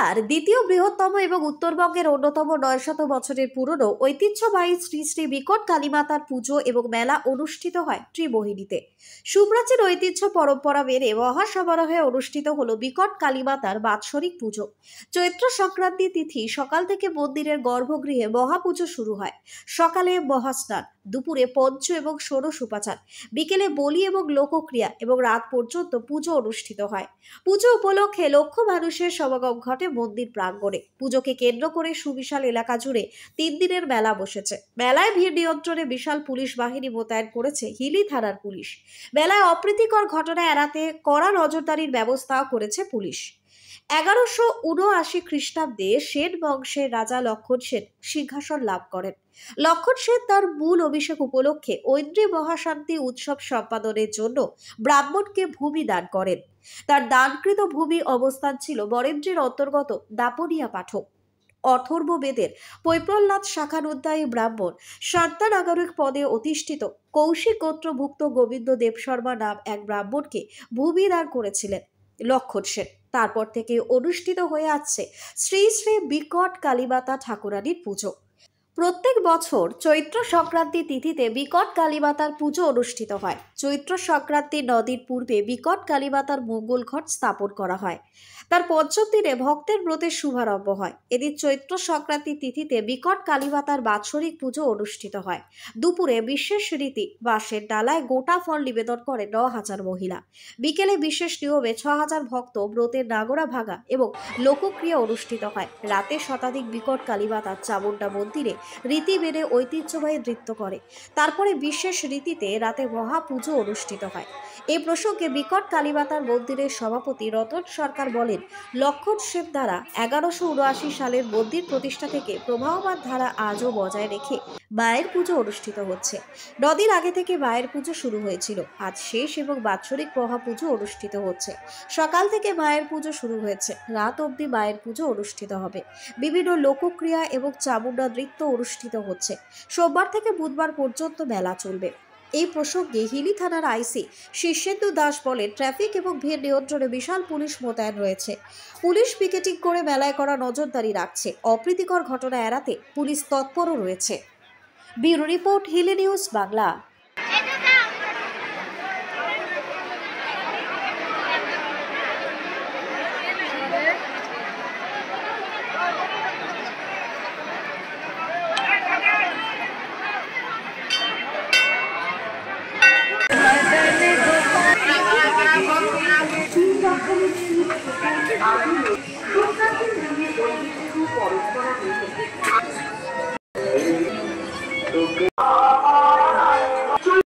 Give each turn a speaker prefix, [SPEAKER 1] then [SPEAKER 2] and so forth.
[SPEAKER 1] বাংলার দ্বিতীয় বৃহত্তম এবং উত্তরবঙ্গের অন্যতম 900 বছরের পুরনো ঐতিহ্যবাহী শ্রী শ্রী বিকট কালীমাতার পুজো এবং মেলা অনুষ্ঠিত হয় ত্রিমোহিনীতে। সুপ্রাচীন ঐতিহ্য পরম্পরা মেনে মহাসমারোহে অনুষ্ঠিত হলো বিকট কালীমাতার বাৎসরিক পুজো। চৈত্র সংক্রান্তি তিথি সকাল থেকে মন্দিরের গর্ভগৃহে মহাপুজো শুরু হয়। সকালে মহাস্নান, দুপুরে পঞ্চ এবং ষোড়শ উপাচার, বিকেলে বলি এবং লোকক্রিয়া এবং রাত পর্যন্ত পুজো অনুষ্ঠিত হয়। পুজো উপলক্ষে লক্ষ মানুষের সমাগম ঘটে মন্দির প্রাঙ্গণে। পুজোকে কেন্দ্র করে সুবিশাল এলাকা জুড়ে 3 দিনের মেলা বসেছে। মেলায় ভিড় নিয়ন্ত্রণে বিশাল পুলিশ বাহিনী মোতায়েন করেছে হিলি থানার পুলিশ। মেলায় অপ্রীতিকর ঘটনা এড়াতে কড়া নজরদারির ব্যবস্থাও করেছে পুলিশ। 1179 খ্রিস্টাব্দে সেন বংশের রাজা লক্ষণ সেন সিংহাসন লাভ করেন। লক্ষণ সেন তার মূল অভিষেক উপলক্ষে ঐন্দ্রী মহাশান্তি উৎসব সম্পাদনের জন্য ব্রাহ্মণকে ভূমি দান করেন। তার দানকৃত ভূমি অবস্থান ছিল বরেন্দ্রের অন্তর্গত দাপনিয়া পাঠক। অথর্ব বেদের পৈপ্রহ্লাদ শাখানুধ্যায়ী ব্রাহ্মণ সন্তান নাগরিক পদে অধিষ্ঠিত কৌশিক গোত্রভুক্ত গোবিন্দ দেব শর্মা নাম এক ব্রাহ্মণকে ভূমি দান করেছিলেন লক্ষণ সেন। তারপর থেকে অনুষ্ঠিত হয়ে আসছে শ্রী শ্রী বিকট কালীমাতা ঠাকুরানীর পুজো। প্রত্যেক বছর চৈত্র সংক্রান্তি তিথিতে বিকট কালীমাতার পুজো অনুষ্ঠিত হয়। চৈত্র সংক্রান্তি নদীর পূর্বে বিকট কালীমাতার মঙ্গল ঘট স্থাপন করা হয়। তার পঞ্চম দিনে ভক্তের ব্রতের শুভারম্ভ হয়। এদিন চৈত্র সংক্রান্তি তিথিতে বিকট কালীমাতার বাৎসরিক পুজো অনুষ্ঠিত হয়। দুপুরে বিশেষ রীতি বাঁশের ডালায় গোটা ফল নিবেদন করে 9000 মহিলা। বিকেলে বিশেষ নিয়মে 6000 ভক্ত ব্রতের নাগরা ভাঙা এবং লোকক্রিয়া অনুষ্ঠিত হয়। রাতে শতাধিক বিকট কালীমাতার চামুণ্ডা মন্দিরে রীতি মেনে ঐতিহ্যবাহী নৃত্য করে। তারপরে বিশেষ রীতিতে রাতে মহাপুজো অনুষ্ঠিত হয়। এই প্রসঙ্গে বিকট কালীমাতার মন্দিরের সভাপতি রতন সরকার বলেন, লক্ষণ সেন দ্বারা 1179 সালের মন্দির প্রতিষ্ঠা থেকে প্রবাহমান ধারা আজও বজায় রেখে মায়ের পুজো অনুষ্ঠিত হচ্ছে। নদীর আগে থেকে মায়ের পুজো শুরু হয়েছিল, আজ শেষ এবং বাৎসরিক মহাপুজো অনুষ্ঠিত হচ্ছে। সকাল থেকে মায়ের পুজো শুরু হয়েছে, রাত অবধি মায়ের পুজো অনুষ্ঠিত হবে। বিভিন্ন লোকক্রিয়া এবং চামুণ্ডা নৃত্য অনুষ্ঠিত হচ্ছে। সোমবার থেকে বুধবার পর্যন্ত মেলা চলবে। এই প্রসঙ্গে হিলি থানার আইসি শীর্ষেন্দু দাস বলেন, ট্রাফিক এবং ভিড় নিয়ন্ত্রণে বিশাল পুলিশ মোতায়েন রয়েছে। পুলিশ পিকেটিং করে মেলায় করা নজরদারি রাখছে। অপ্রীতিকর ঘটনা এড়াতে পুলিশ তৎপরও রয়েছে। Bureau report, Hili news Bangla.
[SPEAKER 2] পরম্পরা